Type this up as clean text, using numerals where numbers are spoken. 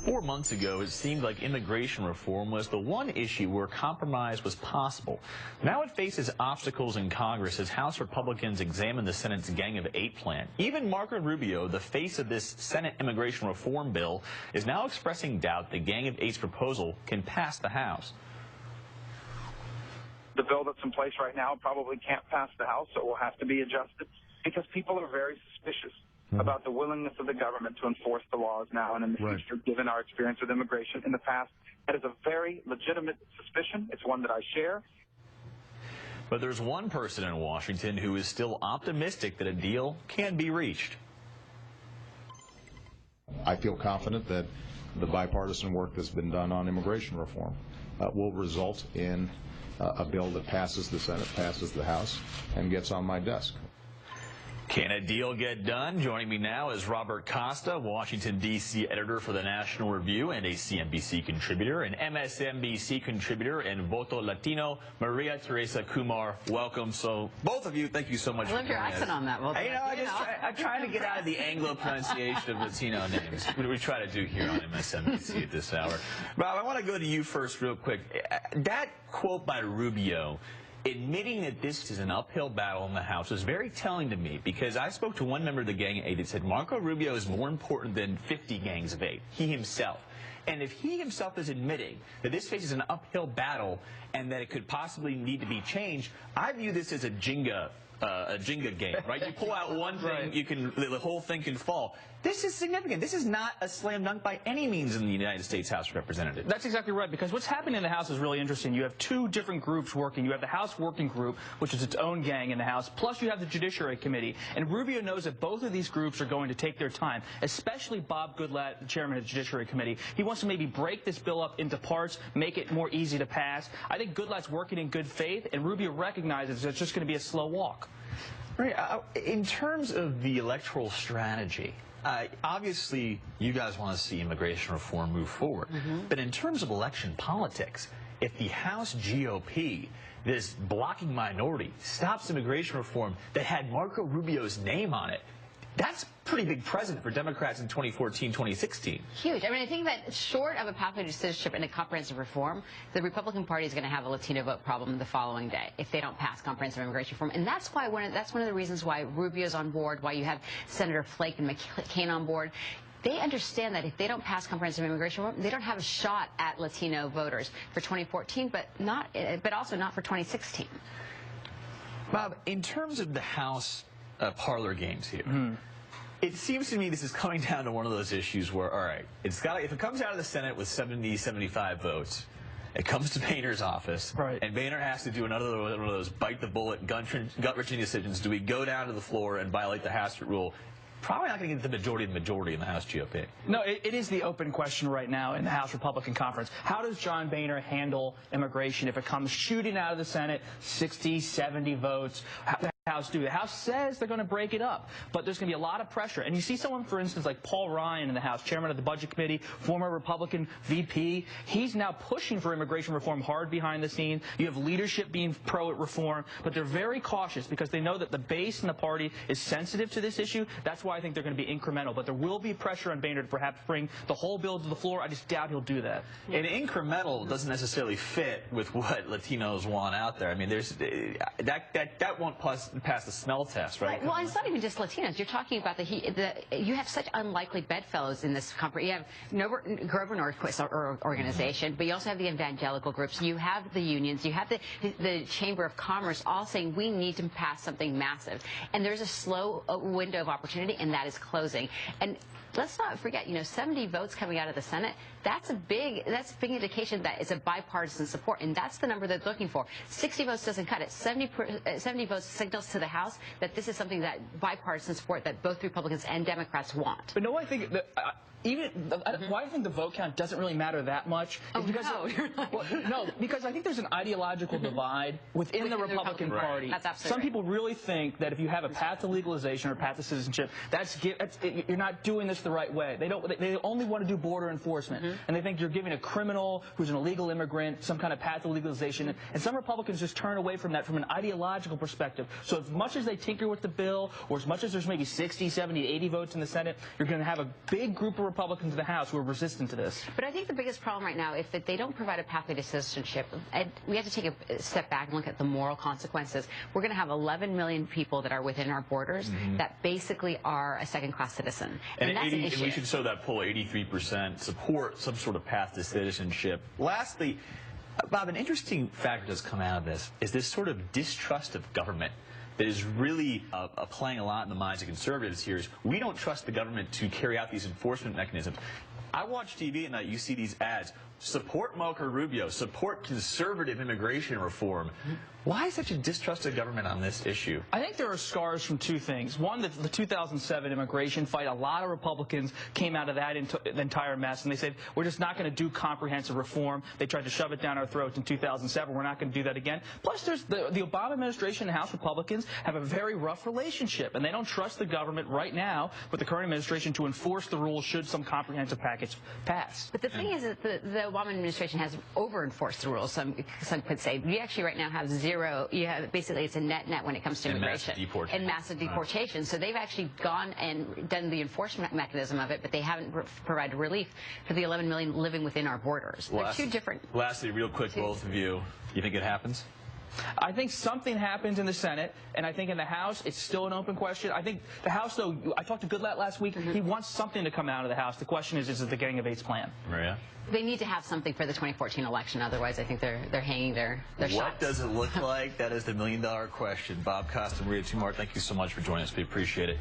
4 months ago, it seemed like immigration reform was the one issue where compromise was possible. Now it faces obstacles in Congress as House Republicans examine the Senate's Gang of Eight plan. Even Marco Rubio, the face of this Senate immigration reform bill, is now expressing doubt the Gang of Eight's proposal can pass the House. The bill that's in place right now probably can't pass the House, so it will have to be adjusted because people are very suspicious about the willingness of the government to enforce the laws now and in the future, given our experience with immigration in the past. That is a very legitimate suspicion. It's one that I share. But there's one person in Washington who is still optimistic that a deal can be reached. I feel confident that the bipartisan work that's been done on immigration reform will result in a bill that passes the Senate, passes the House, and gets on my desk. Can a deal get done? Joining me now is Robert Costa, Washington, D.C. editor for the National Review and a CNBC contributor, an MSNBC contributor, and Voto Latino, Maria Teresa Kumar. Welcome. So both of you, thank you so much for joining us. I love your accent on that. Well, I'm trying to get out of the Anglo pronunciation of Latino names. We try to do here on MSNBC at this hour. Rob, I want to go to you first real quick. That quote by Rubio, admitting that this is an uphill battle in the House, is very telling to me, because I spoke to one member of the Gang of Eight that said Marco Rubio is more important than 50 gangs of eight, he himself. And if he himself is admitting that this faces an uphill battle and that it could possibly need to be changed, I view this as a Jenga game, right? You pull out one thing, the whole thing can fall. This is significant. This is not a slam dunk by any means in the United States House of Representatives. That's exactly right, because what's happening in the House is really interesting. You have two different groups working. You have the House Working Group, which is its own gang in the House, plus you have the Judiciary Committee. And Rubio knows that both of these groups are going to take their time, especially Bob Goodlatte, the chairman of the Judiciary Committee. He wants to maybe break this bill up into parts, make it more easy to pass. I think Goodlatte's working in good faith, and Rubio recognizes it's just going to be a slow walk. Right. In terms of the electoral strategy, obviously you guys want to see immigration reform move forward. But in terms of election politics, if the House GOP, this blocking minority, stops immigration reform that had Marco Rubio's name on it, that's a pretty big precedent for Democrats in 2014, 2016. Huge. I mean, I think that short of a pathway to citizenship and a comprehensive reform, the Republican Party is going to have a Latino vote problem the following day if they don't pass comprehensive immigration reform. And that's why that's one of the reasons why Rubio's on board, why you have Senator Flake and McCain on board. They understand that if they don't pass comprehensive immigration reform, they don't have a shot at Latino voters for 2014, but also not for 2016. Bob, in terms of the House parlor games here, it seems to me this is coming down to one of those issues where, all right, if it comes out of the Senate with 70, 75 votes, it comes to Boehner's office, and Boehner has to do another one of those bite-the-bullet, gut-wrenching decisions. Do we go down to the floor and violate the Hastert rule? Probably not going to get the majority in the House GOP. No, it is the open question right now in the House Republican Conference. How does John Boehner handle immigration if it comes shooting out of the Senate, 60, 70 votes? House do. The House says they're going to break it up, but there's going to be a lot of pressure. And you see someone, for instance, like Paul Ryan in the House, chairman of the Budget Committee, former Republican VP. He's now pushing for immigration reform hard behind the scenes. You have leadership being pro-reform, but they're very cautious because they know that the base in the party is sensitive to this issue. That's why I think they're going to be incremental. But there will be pressure on Boehner to perhaps bring the whole bill to the floor. I just doubt he'll do that. And incremental doesn't necessarily fit with what Latinos want out there. I mean, there's that won't pass the smell test, right? Well, it's not even just Latinos. You're talking about you have such unlikely bedfellows in this conference. You have Grover Norquist organization, but you also have the evangelical groups. You have the unions. You have the Chamber of Commerce all saying we need to pass something massive. And there's a slow window of opportunity, and that is closing. And let's not forget, 70 votes coming out of the Senate, that's a big indication that it's a bipartisan support, and that's the number they're looking for. 60 votes doesn't cut it. 70 votes signals to the House that this is something that bipartisan support that both Republicans and Democrats want. But no, I think that why I think the vote count doesn't really matter that much is because because I think there's an ideological divide within the Republican Party. That's absolutely Some people really think that if you have a path to legalization or a path to citizenship, you're not doing this the right way. They only want to do border enforcement, and they think you're giving a criminal who's an illegal immigrant some kind of path to legalization. And some Republicans just turn away from that from an ideological perspective. So as much as they tinker with the bill, or as much as there's maybe 60, 70, 80 votes in the Senate, you're going to have a big group of Republicans in the House who are resistant to this. But I think the biggest problem right now, if they don't provide a pathway to citizenship, and we have to take a step back and look at the moral consequences. We're going to have 11 million people that are within our borders that basically are a second-class citizen. And that's an issue. We should show that poll, 83% support some sort of path to citizenship. Lastly, Bob, an interesting factor that's come out of this is this sort of distrust of government that is really playing a lot in the minds of conservatives here. Is we don't trust the government to carry out these enforcement mechanisms. I watch TV and you see these ads, support Marco Rubio, support conservative immigration reform. Why such a distrust of government on this issue? I think there are scars from two things. One, the 2007 immigration fight, a lot of Republicans came out of that entire mess, and they said, we're just not going to do comprehensive reform. They tried to shove it down our throats in 2007. We're not going to do that again. Plus, there's the Obama administration and House Republicans have a very rough relationship, and they don't trust the government right now with the current administration to enforce the rules should some comprehensive package pass. But the thing is that the Obama administration has over-enforced the rules, some could say. We actually right now have zero. You have basically it's a net when it comes to immigration and massive deportation. So they've actually gone and done the enforcement mechanism of it, but they haven't provided relief for the 11 million living within our borders. They're two different. Lastly, real quick, both of you think it happens? I think something happens in the Senate, and I think in the House, it's still an open question. I think the House, though, I talked to Goodlatte last week. He wants something to come out of the House. The question is it the Getting of AIDS plan? Maria? They need to have something for the 2014 election. Otherwise, I think they're hanging their shots. What does it look like? That is the million-dollar question. Bob Costa, Maria Tumar, thank you so much for joining us. We appreciate it.